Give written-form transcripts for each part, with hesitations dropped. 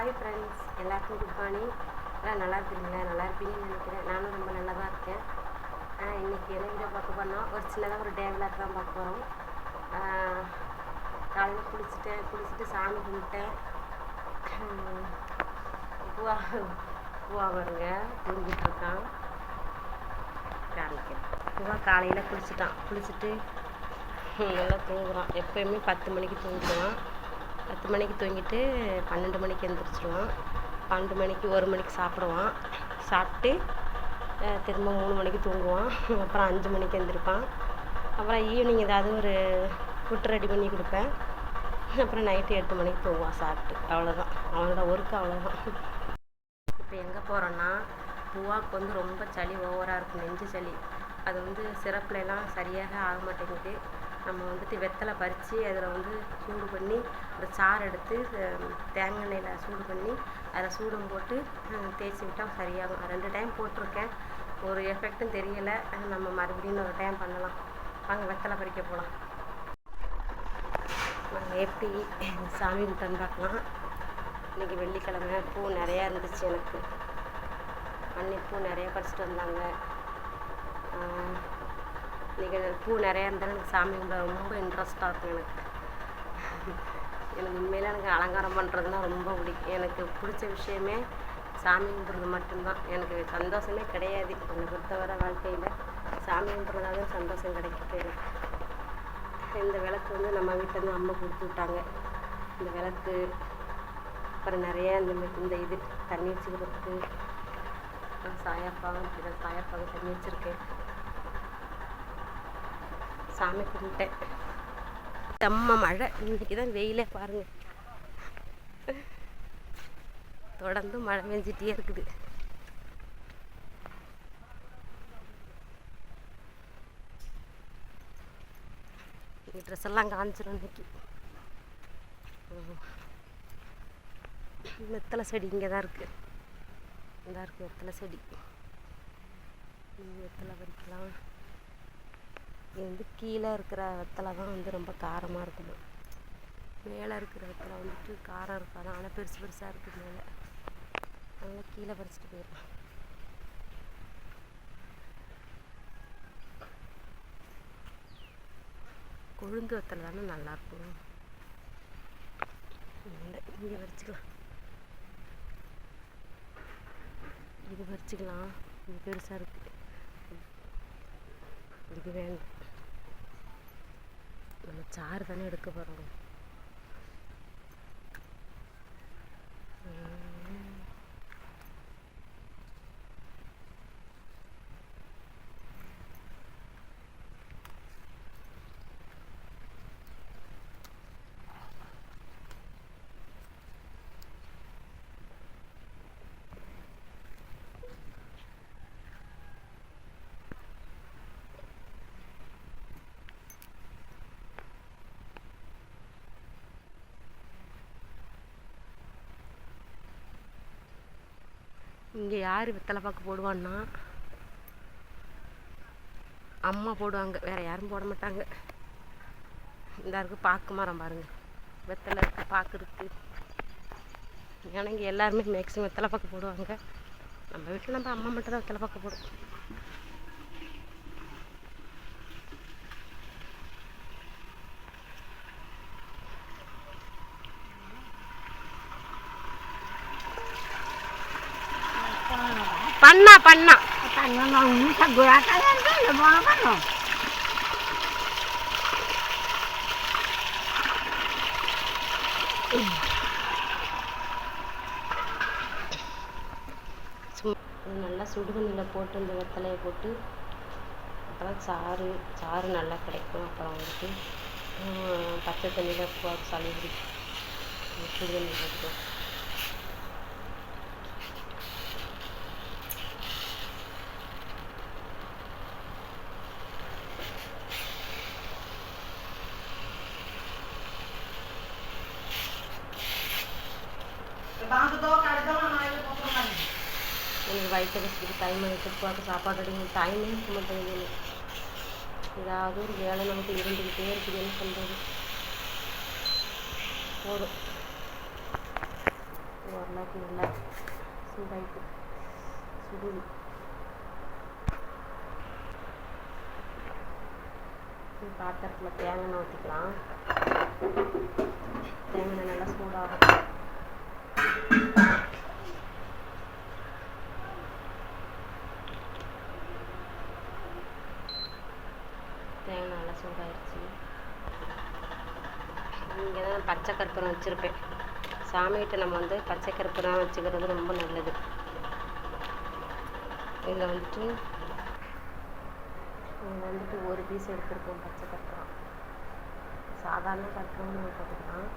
Hi friends, எல்லாருக்கும் good morning. எல்லாம் நல்லா இருக்கிறீங்களா? நல்லா இருப்பீங்கன்னு நினைக்கிறேன். நானும் ரொம்ப நல்லா தான் இருக்கேன். இன்றைக்கி என்ன வீடியோ பார்க்க போனோம், ஒரு சின்னதாக ஒரு டே விளாக் தான் பார்க்க போகிறோம். காலையில் குளிச்சுட்டு சாமி கும்பிட்டேன். பூவா வருங்க தூங்கிட்டுருக்கான். பூவா காலையில் குளிச்சுட்டு நல்லா தூங்குறான். எப்போயுமே 10 மணிக்கு தூங்கிடுவான். 10 மணிக்கு தூங்கிட்டு 12 மணிக்கு எழுந்திரிச்சிடுவான். 12 மணிக்கு 1 மணிக்கு சாப்பிடுவான். சாப்பிட்டு திரும்ப 3 மணிக்கு தூங்குவான். அப்புறம் 5 மணிக்கு எழுந்திருப்பான். அப்புறம் ஈவினிங் ஏதாவது ஒரு ஃபுட் ரெடி பண்ணி கொடுப்பேன். அப்புறம் நைட்டு 8 மணிக்கு தூங்குவான் சாப்பிட்டு. அவ்வளோதான், அவனோட ஒர்க்கு அவ்வளோதான். இப்போ எங்கே போகிறோன்னா, பூவாவுக்கு வந்து ரொம்ப சளி ஓவராக இருக்கும், நெஞ்சு சளி. அது வந்து சிரப்புலலாம் சரியாக ஆக மாட்டேங்குது. நம்ம வந்துட்டு வெத்தலை பறித்து அதில் வந்து சூடு பண்ணி அந்த சாறு எடுத்து தேங்காய் எண்ணெயில் சூடு பண்ணி அதில் சூடம் போட்டு தேய்ச்சி விட்டால் சரியாகும். 2 டைம் போட்டிருக்கேன், ஒரு எஃபெக்டும் தெரியலை. நம்ம மறுபடியும் ஒரு டைம் பண்ணலாம். வாங்க வெத்தலை பறிக்க போகலாம். நாங்கள் எப்படி சாமி கும்பிட்டோன்னு பார்க்கலாம். இன்றைக்கி வெள்ளிக்கிழமை பூ நிறையா இருந்துச்சு. எனக்கு அன்னைக்கு பூ நிறையா பறிச்சிட்டு வந்தாங்க. இன்றைக்கி பூ நிறையா இருந்தாலும் எனக்கு சாமி கும்பிட ரொம்ப இன்ட்ரெஸ்ட்டாக இருக்கும். எனக்கு உண்மையில எனக்கு அலங்காரம் பண்ணுறதுனா ரொம்ப பிடிக்கும். எனக்கு பிடிச்ச விஷயமே சாமி கும்பிட்றது மட்டும்தான். எனக்கு சந்தோஷமே கிடையாது. என்னை பொறுத்தவரை வாழ்க்கையில் சாமி கும்பிட்றதால சந்தோஷம் கிடைக்கிது எனக்கு. இந்த விளக்கு வந்து நம்ம வீட்டிலேருந்து அம்மா கொடுத்து விட்டாங்க. இந்த விளக்கு அப்புறம் நிறையா இந்த இது தண்ணி வச்சுக்கிறதுக்கு சாயப்பாக தண்ணி வச்சுருக்கேன். சாமி கும்பிட்டேன். செம்ம மழை. இன்றைக்கி தான் வெயிலே பாருங்கள், தொடர்ந்து மழை பெஞ்சிட்டே இருக்குது. ட்ரெஸ் எல்லாம் காஞ்சிடும் இன்னைக்கு. வெத்தலை செடி இங்கே தான் இருக்குது. வெத்தலை செடி. வெத்தலை பறிக்கலாம். இது வந்து கீழே இருக்கிற வெத்தலை தான் வந்து ரொம்ப காரமாக இருக்கணும். மேலே இருக்கிற வெத்தலை வந்துட்டு காரம் இருக்காது. ஆனால் பெருசாக இருக்குது மேலே. அதனால் கீழே பறிச்சுட்டு போயிடலாம். கொழுந்து வெத்தலை தானே நல்லாயிருக்கும். இங்கே பறிச்சுக்கலாம். இது பறிச்சுக்கலாம். இது பெருசாக இருக்குது. இது வேண்டாம். நம்ம சாறு தானே எடுக்க போகிறோம். இங்கே யார் வெத்தலை பாக்கு போடுவான்னா அம்மா போடுவாங்க, வேறு யாரும் போட மாட்டாங்க. இந்த இருக்குது பாக்கு மரம் பாருங்கள், வெத்தலை இருக்குது, பாக்கு இருக்குது. ஏன்னா இங்கே எல்லாருமே மேக்ஸிமம் வெத்தலை பாக்கு போடுவாங்க. நம்ம வீட்டில் நம்ம அம்மா மட்டும் தான் வெத்தலை பாக்கு போடும். பண்ணா நல்லா சுடுதண்ணியில் போட்டு இந்த வெத்தலையை போட்டு அப்புறம் சாறு நல்லா கிடைக்கும். அப்புறம் வந்துட்டு பச்சை தண்ணியில் சளி சுடுதண்ணி போட்டு எனக்கு வயிற்று வச்சுட்டு டைம் ஆகிட்டு பார்த்து சாப்பாடு அடிங்க. டைமே இருக்க மாட்டேங்குது. ஏதாவது ஒரு வேலை நமக்கு இருந்துக்கிட்டே இருக்குது. என்ன பண்ணுறது? போதும். ஓரளவுக்கு நல்லா சூடாயிட்டு சுடுது. பாத்திரத்தில் தேங்காய் எண்ணெய் ஊற்றிக்கலாம். தேங்காய் எண்ணெய் நல்லா சூடாகும். தேங்காய் நல்லா சூடாகிடுச்சு. இங்கே தான் பச்சை கற்பூரம் வச்சுருப்பேன். சாமிகிட்ட நம்ம வந்து பச்சை கற்பூரம் வச்சுக்கிறது ரொம்ப நல்லது. இதில் வந்துட்டு ஒரு பீஸ் எடுத்துருக்கோம் பச்சை கற்பூரம். சாதாரண கற்பூரம் நம்ம போட்டுக்கலாம்.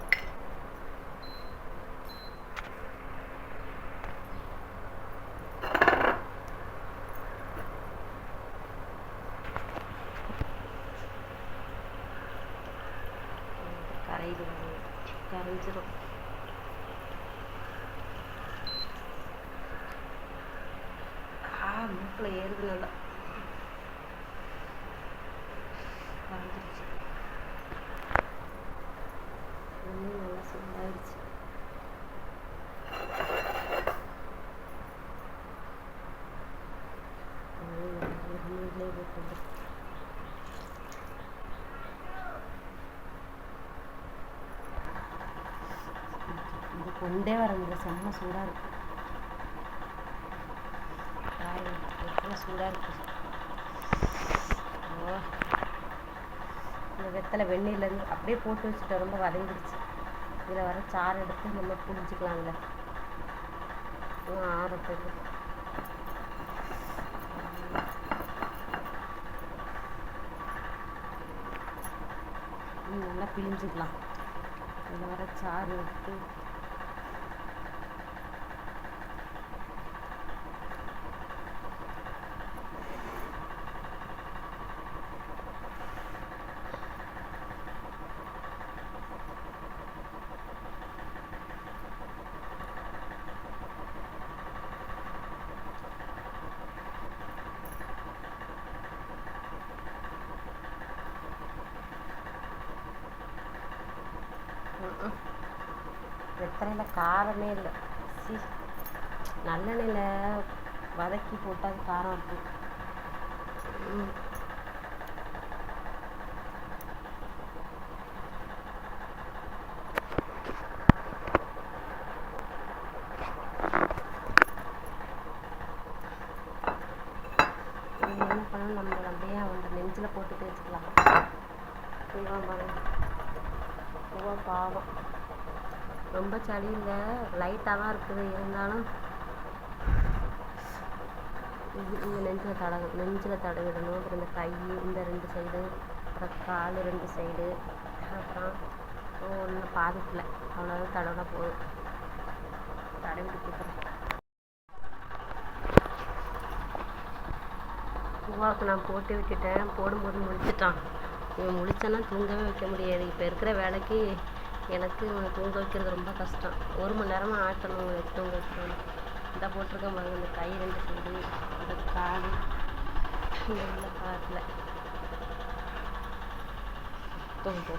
கரைஞ்சிடும். மூக்கில் ஏறுது நல்லா. கரைஞ்சிருச்சு. இன்னும் நல்லா சூடாயிடுச்சு. நீங்களே போட்டு இது கொண்டே வர முடியல. செம்ம சூடாக இருக்கு. எவ்வளோ சூடாக இருக்கு. இந்த வெத்தலை வெந்நீர்லேருந்து அப்படியே போட்டு வச்சுட்டு ரொம்ப வதங்கிடுச்சு. இதில் வர சாறு எடுத்து நம்ம புளிஞ்சிக்கலாம். இதில் ஆறத்துக்கு நல்லா பிழிஞ்சிக்கலாம். இதில் வர சாறு எடுத்து வெத்தலையில் காரமே இல்லை. நல்லெண்ணெயில் வதக்கி போட்டால் காரம் இருக்கும். என்ன பண்ணணும், நம்ம அப்படியே அந்த நெஞ்சில் போட்டு தேய்ச்சிக்கலாம். பாவம் ரொம்ப சளி இல்லை, லைட்டாக தான் இருக்குது. இருந்தாலும் இங்கே நெஞ்சில் தடவிடணும். அப்புறம் இந்த கை இந்த 2 சைடு, அப்புறம் கால் 2 சைடு, அப்புறம் ஒன்றும் பாதத்தில் அவ்வளோதான் தடவினா போதும். தடவிட்டு கொடுக்குறேன். பூவாவுக்கு நான் போட்டு விட்டுட்டேன். போடும்போது முடிச்சிட்டான். இவன் முடிச்சானா தூங்கவே வைக்க முடியாது. இப்போ இருக்கிற வேலைக்கு எனக்கு இவனை தூங்க வைக்கிறது ரொம்ப கஷ்டம். 1 மணி நேரமாக ஆட்டணும் தூங்க வைக்கணும். இந்த போட்டிருக்க பாருங்க, இந்த கை 2 சைடு, இந்த கால் உள்ள காட்டில் தூங்க.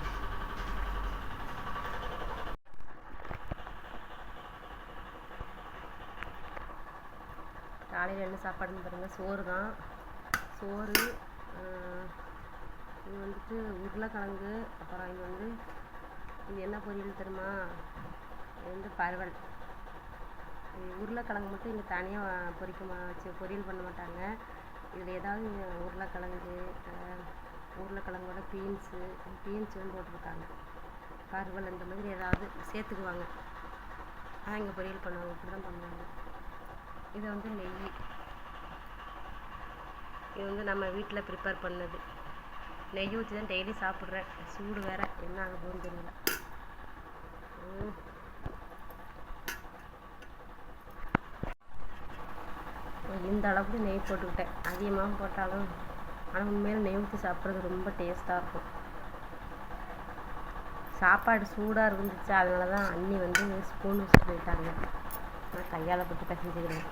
காலையில் என்ன சாப்பாடுன்னு பாருங்கள், சோறு தான். சோறு, இது வந்துட்டு உருளைக்கிழங்கு, அப்புறம் இது என்ன பொரியல் தெரியுமா, இது பரவல். உருளைக்கிழங்கு மட்டும் இங்கே தனியாக பொரியல் பண்ண மாட்டாங்க. இதில் ஏதாவது உருளைக்கிழங்கோட பீன்ஸு போட்டிருக்காங்க. பருவல் இந்த மாதிரி ஏதாவது சேர்த்துக்குவாங்க. ஆனால் இங்கே பொரியல் பண்ணுவாங்க. இப்படி தான் பண்ணுவாங்க. இது நெய். இது நம்ம வீட்டில் ப்ரிப்பேர் பண்ணது. நெய் ஊற்றி தான் டெய்லி சாப்பிட்றேன். சூடு வேறு என்ன ஆக போகுதுன்னு தெரியல. இந்த அளவுக்கு நெய் போட்டுக்கிட்டேன். அதிகமாக போட்டாலும், ஆனால் உண்மையில நெய் ஊற்றி சாப்பிட்றது ரொம்ப டேஸ்ட்டாக இருக்கும். சாப்பாடு சூடாக இருந்துச்சு, அதனால தான் அண்ணி ஸ்பூன் வச்சுட்டு போயிட்டாங்க. நான் கையால் போட்டு பிசைஞ்சுக்கிறேன்.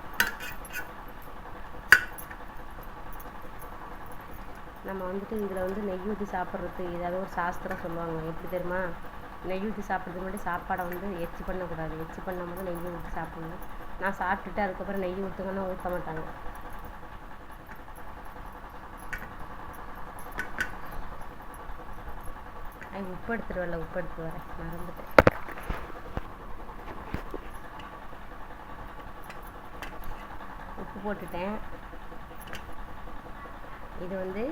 நம்ம இதில் நெய் ஊற்றி சாப்பிட்றது ஏதாவது ஒரு சாஸ்திரம் சொல்லுவாங்க. எப்படி தெரியுமா, நெய் ஊற்றி சாப்பிட்றதுக்கு முன்னாடி சாப்பாடை வந்து எச்சு பண்ணக்கூடாது. எச்சு பண்ணும்போது நெய் ஊற்றி சாப்பிட்ணும். நான் சாப்பிட்டுட்டு அதுக்கப்புறம் நெய் ஊற்றுங்கன்னா ஊற்ற மாட்டாங்க. உப்பு எடுத்துகிட்டு வரல, உப்பு எடுத்து வரேன், மறந்துட்டேன். உப்பு போட்டுட்டேன். இது வந்து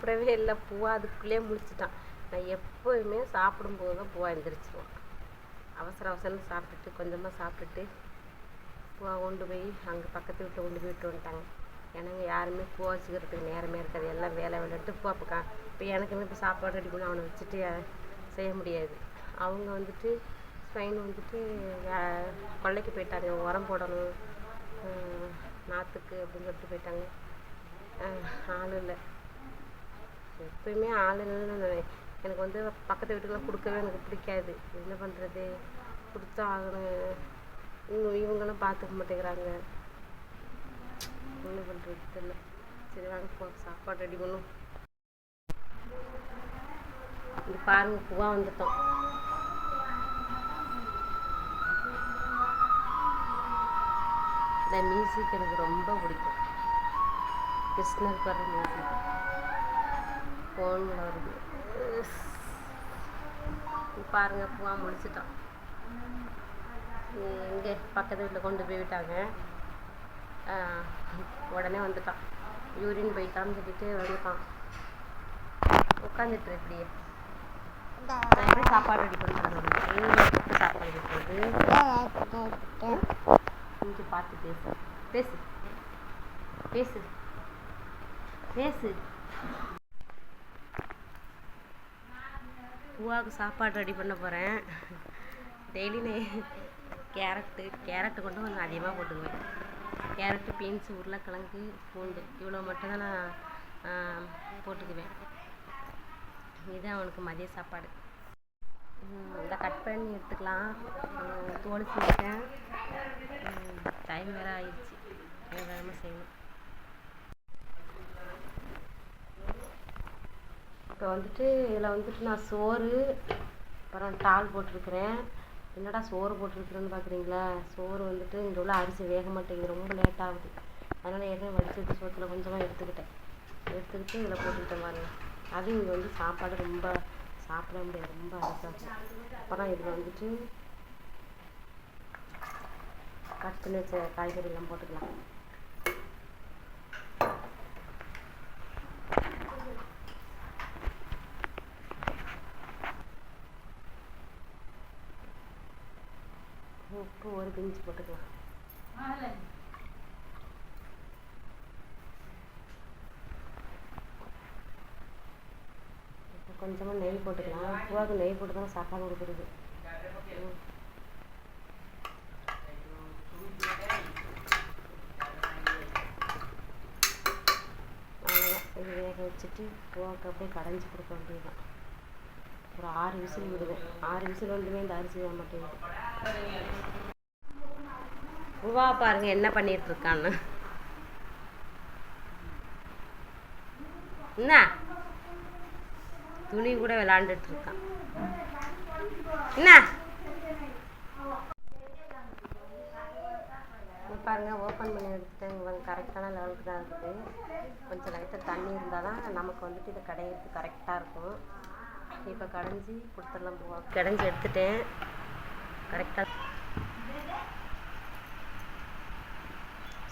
கூடவே இல்லை, பூவா அதுக்குள்ளேயே முடிச்சிட்டான். நான் எப்போயுமே சாப்பிடும்போது தான் பூவா எழுந்திரிச்சிடுவோம். அவசர அவசரம் சாப்பிட்டுட்டு கொஞ்சமாக சாப்பிட்டுட்டு பூவா கொண்டு போய் அங்கே பக்கத்து வீட்டில் கொண்டு போய் விட்டு வந்துட்டாங்க. எனக்கு யாருமே பூவா வச்சுக்கிறதுக்கு நேரமே இருக்காது. எல்லாம் வேலை விளையாட்டு பூவா இப்போ எனக்குமே இப்போ சாப்பாடு ரெடி பண்ணி அவனை வச்சுட்டு செய்ய முடியாது. அவங்க வந்துட்டு ஸ்வைன் வந்துட்டு கொல்லைக்கு போயிட்டாங்க, உரம் போடணும் நாற்றுக்கு அப்படின்னு சொல்லிட்டு போயிட்டாங்க. ஆள் இல்லை, எப்பயுமே ஆள் இல்லைன்னு எனக்கு வந்து பக்கத்து வீட்டுக்கெலாம் கொடுக்கவே எனக்கு பிடிக்காது. என்ன பண்ணுறது, கொடுத்தா ஆகணும். இவங்களும் பார்த்துக்க மாட்டேங்கிறாங்க, என்ன பண்ணுறது தெரியல. சரி வாங்க சாப்பாடு ரெடி பண்ணும். இது பாருங்க, பூவா வந்துட்டோம். இந்த மியூசிக் எனக்கு ரொம்ப பிடிக்கும். கிருஷ்ணர் வர மியூசிக் ஃபோனில் வருது. பாருங்க, பூவா முடிச்சிட்டோம். இங்கே பக்கத்து வீட்டில் கொண்டு போய் விட்டாங்க. உடனே வந்துட்டான். யூரின் போயிட்டான்னு சொல்லிட்டு வந்துட்டான். உட்காந்துட்டு இப்படியே நான் எப்படி சாப்பாடு ரெடி பண்ணுறது, சாப்பாடு வைக்கிறது. இங்கே பார்த்து பேசு பேசு பேசு பேசு. பூவாவுக்கு சாப்பாடு ரெடி பண்ண போகிறேன். டெய்லி கேரட்டு கொண்டு கொஞ்சம் அதிகமாக போட்டுக்குவேன். கேரட்டு, பீன்ஸு, உருளைக்கிழங்கு, பூண்டு இவ்வளோ மட்டும்தான் நான் போட்டுக்குவேன். இதுதான் அவனுக்கு மதிய சாப்பாடு. இதை கட் பண்ணி எடுத்துக்கலாம். தோல் சீவிட்டேன். டைம் வேறு ஆயிடுச்சு, வேகமாக செய்யணும். இப்போ வந்துட்டு இதில் வந்துட்டு நான் சோறு அப்புறம் டால் போட்டிருக்கிறேன். என்னடா சோறு போட்டிருக்கிறேன்னு பார்க்குறீங்களா? சோறு வந்துட்டு இங்கே உள்ள அரிசி வேக மாட்டேங்குது, ரொம்ப லேட் ஆகுது. அதனால் ஏற்கனவே வடிச்சிட்டு சோத்தில் கொஞ்சமாக எடுத்துக்கிட்டு இதில் போட்டுக்கிட்டேன் பாருங்க. அது இங்கே வந்து சாப்பாடு ரொம்ப சாப்பிட முடியாது, ரொம்ப அரிசாகும். அப்புறம் இதில் வந்துட்டு கட் பண்ணி வச்ச காய்கறிலாம் போட்டுக்கலாம். உப்பு ஒரு பிஞ்சு போட்டுக்கலாம். கொஞ்சமாக நெய் போட்டுக்கலாம். பூவாவுக்கு நெய் போட்டு தான் சாப்பாடு கொடுக்குறது. அவ்வளோதான், இது வேக வச்சுட்டு பூவாவுக்கு அப்படியே கடைஞ்சி கொடுக்க வேண்டியதுதான். ஒரு 6 விசில் விடுவேன். 6 விசில் வந்துமே இந்த அரிசி வர மாட்டேங்குது. பூவா பாருங்க என்ன பண்ணிட்டு இருக்கான்னு. என்ன துணி கூட விளாண்டுட்டு இருக்கான். என்ன பாருங்க, ஓப்பன் பண்ணி எடுத்துட்டேன். கரெக்டான லெவலுக்கு தான் இருக்குது. கொஞ்சம் லைட்டாக தண்ணி இருந்தால் தான் நமக்கு வந்துட்டு இதை கடையிறதுக்கு கரெக்டாக இருக்கும். இப்போ கடைஞ்சி கொடுத்துடலாம். பூவா கடைஞ்சி எடுத்துட்டேன். கரெக்டாக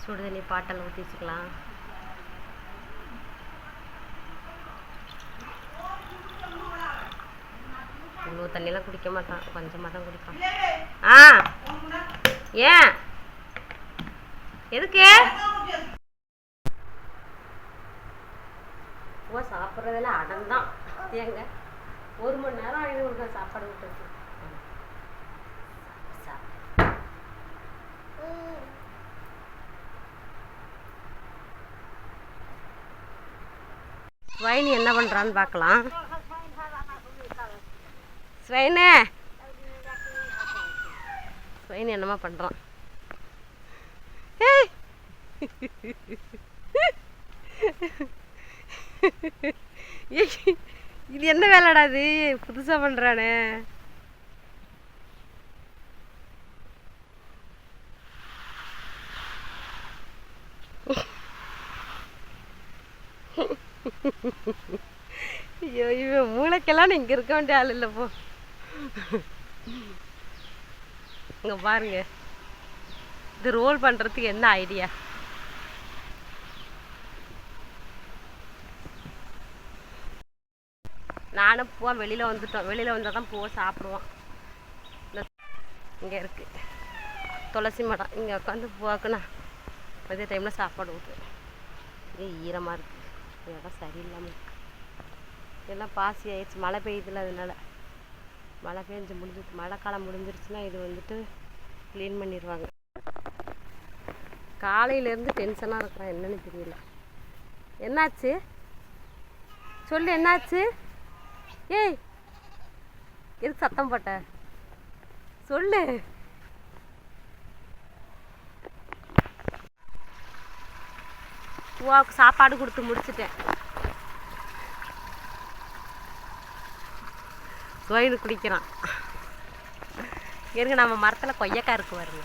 சுடு தண்ணி பாட்டில் ஊற்றி வச்சுக்கலாம். இவ்வளோ தண்ணியெல்லாம் குடிக்க மாட்டான், கொஞ்சமாக தான் குடிப்பான். ஏன் எதுக்கு பூவா சாப்பிட்றதெல்லாம் அடம்தான். ஏங்க 1 மணி நேரம் ஆகிடும் சாப்பாடு விட்டுருக்கு. ஸ்வைன் என்ன பண்ணுறான்னு பார்க்கலாம். ஸ்வைன் என்னமா பண்ணுறான்? இது என்ன வேலைடா இது, புதுசாக பண்ணுறானே. ஐயோ இவன் மூளைக்கெல்லாம் இங்கே இருக்க வேண்டிய ஆள் இல்லை போ. இங்கே பாருங்க, இது ரோல் பண்ணுறதுக்கு என்ன ஐடியா. நானும் பூவா வெளியில் வந்துட்டோம். வெளியில் வந்தால் தான் பூவை சாப்பிடுவோம். இங்கே இருக்குது துளசி மடம். இங்கே உட்காந்து பூவாக்குண்ணா மதிய டைமில் சாப்பாடு ஊற்றுவேன். இங்கே ஈரமாக இருக்குது, இடம் சரியில்லாமல் இருக்குது. எல்லாம் பாசி ஆயிடுச்சு, மழை பெய்யுதுல, அதனால மழை பெஞ்சு முடிஞ்சிச்சு. மழை காலம் முடிஞ்சிருச்சுன்னா இது வந்துட்டு க்ளீன் பண்ணிடுவாங்க. காலையிலேருந்து டென்ஷனாக இருக்கிறேன், என்னன்னு தெரியல. என்னாச்சு சொல்லு, என்னாச்சு? ஏய் எதுக்கு சத்தம் போட்ட சொல்லு. பூவாவுக்கு சாப்பாடு கொடுத்து முடிச்சிட்டேன். சுவைன்னு குடிக்கிறான். இருங்க, நம்ம மரத்தில் கொய்யாக்காய் இருக்கு பாருங்க.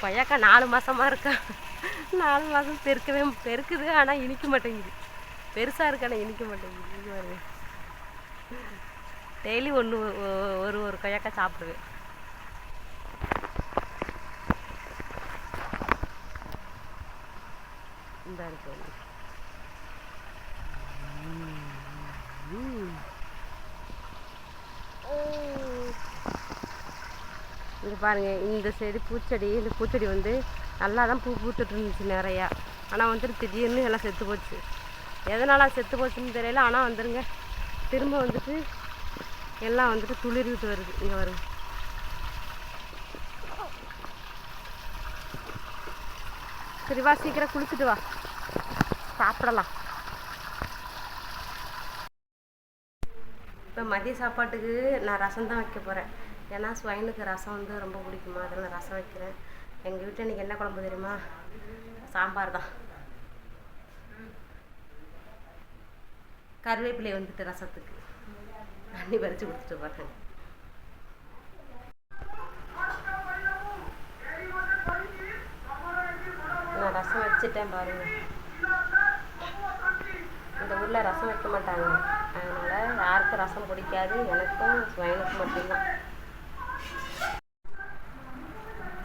கொய்யாக்காய் 4 மாதமாக இருக்கா. 4 மாதம் பெருக்குது, ஆனால் இனிக்க மாட்டேங்குது. பெருசாக இருக்கு, ஆனால் இனிக்க மாட்டேங்குது. பாருங்க, டெய்லி ஒரு கொய்யாக்காய் சாப்பிடுவேன். இந்த இருக்கு இது பாருங்க. இந்த செடி பூச்செடி, இந்த பூச்செடி வந்து நல்லா தான் பூ பூத்துட்டு இருந்துச்சு நிறையா. ஆனால் வந்துட்டு திடீர்னு எல்லாம் செத்து போச்சு. எதனால் செத்து போச்சுன்னு தெரியல. ஆனால் வந்துருங்க, திரும்ப வந்துட்டு எல்லாம் வந்துட்டு துளிர்விட்டு வருது. இங்கே வருங்க, சரி வா சீக்கிரம் குளிச்சுட்டு வா, சாப்பிடலாம். இப்போ மதிய சாப்பாட்டுக்கு நான் ரசம் தான் வைக்க போகிறேன். ஏன்னா ஸ்வைனுக்கு ரசம் வந்து ரொம்ப பிடிக்குமா, அதனால் ரசம் வைக்கிறேன். எங்கள் வீட்டில் இன்றைக்கி என்ன குழம்பு தெரியுமா? சாம்பார் தான். கருவேப்பிலை வந்துட்டு ரசத்துக்கு தண்ணி பறித்து கொடுத்துட்டு போகிறேன். நான் ரசம் வச்சுட்டேன் பாருங்கள். இந்த ஊரில் ரசம் வைக்க மாட்டாங்க, அதனால் யாருக்கும் ரசம் பிடிக்காது. எனக்கும் ஸ்வைனுக்கு மட்டும்தான்.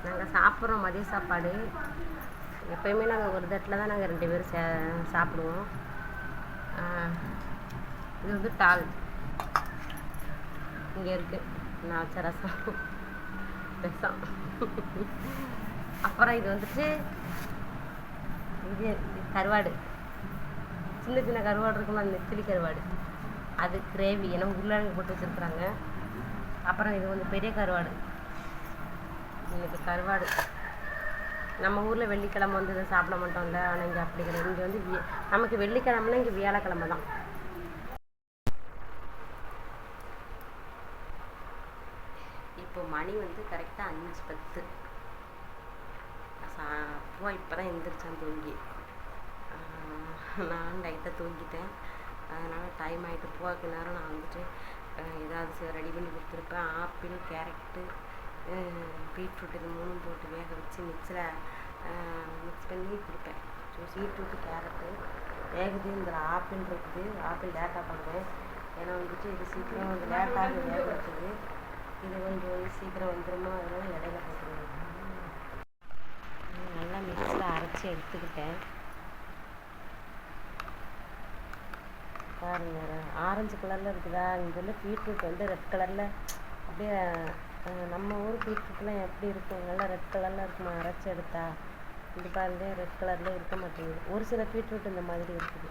நாங்கள் சாப்பிட்றோம் மதிய சாப்பாடு. எப்போயுமே நாங்கள் ஒரு தட்டில் தான் நாங்கள் 2 பேரும் சாப்பிடுவோம். இது வந்து டால் இங்கே இருக்குது. நான் வச்ச ரசம் அப்புறம் இது வந்துட்டு இது கருவாடு, சின்ன சின்ன கருவாடு இருக்குமா, நெத்திலி கருவாடு, அது கிரேவி, ஏன்னா உருளைக்கிழங்கு போட்டு வச்சுருக்குறாங்க. அப்புறம் இது வந்து பெரிய கருவாடு. இன்னைக்கு கருவாடு நம்ம ஊரில் வெள்ளிக்கிழமை வந்து இதை சாப்பிட மாட்டோம்ல, ஆனால் இங்கே அப்படி கிடையாது. இங்கே வந்து நமக்கு வெள்ளிக்கிழமைனா இங்கே வியாழக்கிழமை தான். இப்போ மணி வந்து கரெக்டாக 5:10. பூவா இப்போ தான் எழுந்திரிச்சான் தூங்கி. நான் லைட்டாக தூங்கிட்டேன், அதனால் டைம் ஆகிட்டு. பூவாக்கு நேரம் நான் வந்துட்டு ஏதாவது ரெடி பண்ணி கொடுத்துருப்பேன். ஆப்பிள், கேரட்டு, பீட்ரூட் இது 3 போட்டு வேக வச்சு மிக்ஸ் பண்ணி கொடுப்பேன். பீட்ரூட்டு, கேரட்டு வேகுது. இந்த ஆப்பிள் இருக்குது, ஆப்பிள் லேட்டாக பண்ணுறேன். ஏன்னா வந்துட்டு இது சீக்கிரம் வந்து லேட்டாக வேக வச்சுது. இது கொஞ்சம் சீக்கிரம் வந்துடுமா, அதனால் இடையில போட்டுருவேன். நல்லா மிக்ஸில் அரைச்சி எடுத்துக்கிட்டேன். பாருங்க, ஆரஞ்சு கலரில் இருக்குதா. இங்கே பீட்ரூட் வந்து ரெட் கலரில், அப்படியே நம்ம ஊர் பீட்ரூட்லாம் எப்படி இருக்கும், நல்லா ரெட் கலரில் இருக்குமா அரைச்சி எடுத்தா. இது பாருங்க, ரெட் கலரில் இருக்க மாட்டேங்குது. ஒரு சில பீட்ரூட் இந்த மாதிரி இருக்குது.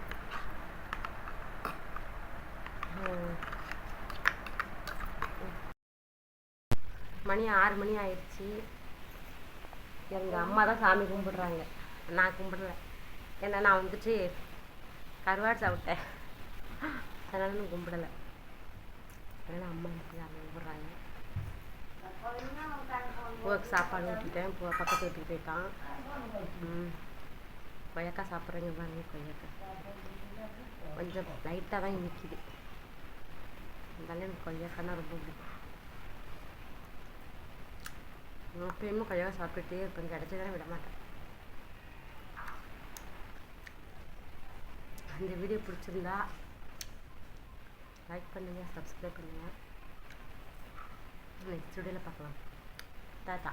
மணி 6 மணி ஆயிடுச்சு. எங்கள் அம்மா தான் சாமி கும்பிடுறாங்க, நான் கும்பிடல. ஏன்னா நான் வந்துட்டு கருவாடு சாப்பிட்டேன், அதனால நான் கும்பிடலை. அதனால் அம்மா சாமி கும்பிட்றாங்க. பூவுக்கு சாப்பாடு ஊட்டிட்டேன். பூவை பக்கத்து வீட்டுக்கு போயிட்டான். கொய்யாக்காய் சாப்பிட்றேங்க பாருங்க. கொய்யாக்காய் கொஞ்சம் லைட்டாக தான் இனிக்குது, அதனால எனக்கு கொய்யாக்காய்னா ரொம்ப பிடிக்கும். எப்பயுமே கொய்யாக்காய் சாப்பிட்டுட்டே இருப்பேன், கிடைச்சதானே விட மாட்டேன். இந்த வீடியோ பிடிச்சிருந்தா லைக் பண்ணுங்கள், சப்ஸ்கிரைப் பண்ணுங்கள். நெக்ஸ்ட் வீடியோவில் பார்க்கலாம். டாட்டா.